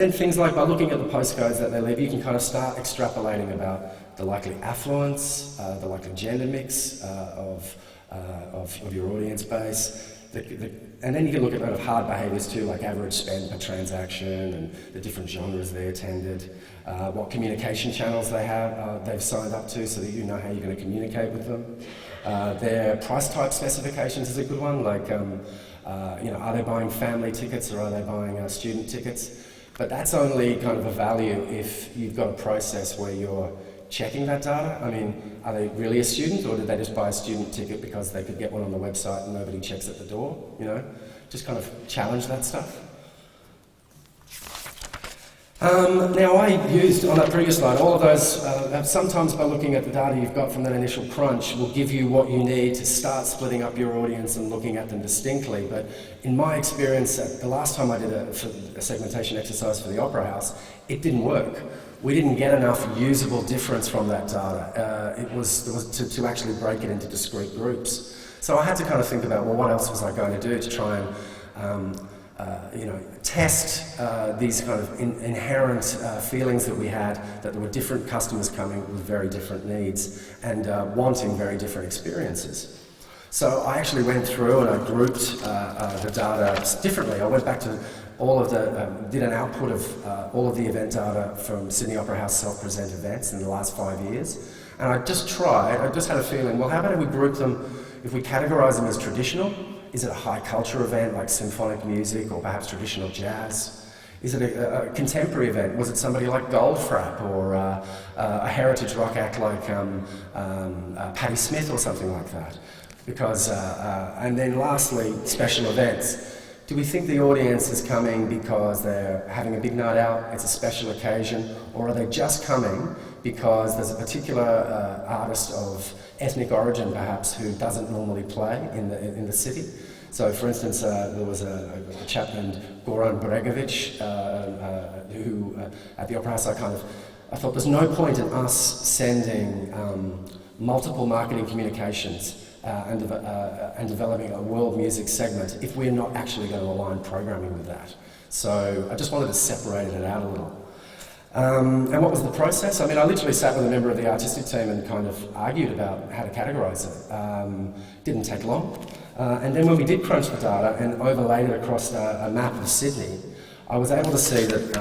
And things like by looking at the postcodes that they leave, you can kind of start extrapolating about the likely affluence, the likely gender mix of your audience base. And then you can look at kind of hard behaviours too, like average spend per transaction and the different genres they attended, what communication channels they've signed up to so that you know how you're going to communicate with them. Their price type specifications is a good one, like are they buying family tickets or are they buying student tickets? But that's only kind of a value if you've got a process where you're checking that data. I mean, are they really a student, or did they just buy a student ticket because they could get one on the website and nobody checks at the door? Just kind of challenge that stuff. Now, I used, on that previous slide, all of those, sometimes by looking at the data you've got from that initial crunch will give you what you need to start splitting up your audience and looking at them distinctly. But in my experience, the last time I did a segmentation exercise for the Opera House, it didn't work. We didn't get enough usable difference from that data. It was to actually break it into discrete groups. So I had to kind of think about, well, what else was I going to do to try and test these kind of inherent feelings that we had, that there were different customers coming with very different needs and wanting very different experiences. So I actually went through and I grouped the data differently. I went back to did an output of all of the event data from Sydney Opera House self-present events in the last 5 years. And I just had a feeling, well, how about if we group them, if we categorise them as traditional? Is it a high culture event like symphonic music or perhaps traditional jazz? Is it a contemporary event? Was it somebody like Goldfrapp or a heritage rock act like Patti Smith or something like that? And then lastly, special events. Do we think the audience is coming because they're having a big night out, it's a special occasion, or are they just coming because there's a particular artist of ethnic origin perhaps who doesn't normally play in the city? So for instance, there was a chap named Goran Bregovic who at the Opera House I thought there's no point in us sending multiple marketing communications and developing a world music segment if we're not actually going to align programming with that. So I just wanted to separate it out a little. And what was the process? I mean, I literally sat with a member of the artistic team and kind of argued about how to categorise it. Didn't take long. And then when we did crunch the data and overlaid it across a map of Sydney, I was able to see that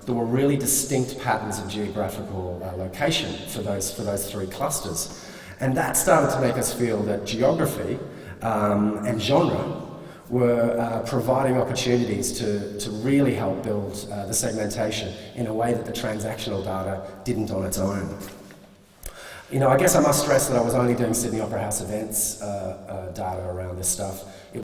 there were really distinct patterns of geographical location for those three clusters. And that started to make us feel that geography and genre were providing opportunities to really help build the segmentation in a way that the transactional data didn't on its own. I guess I must stress that I was only doing Sydney Opera House events data around this stuff.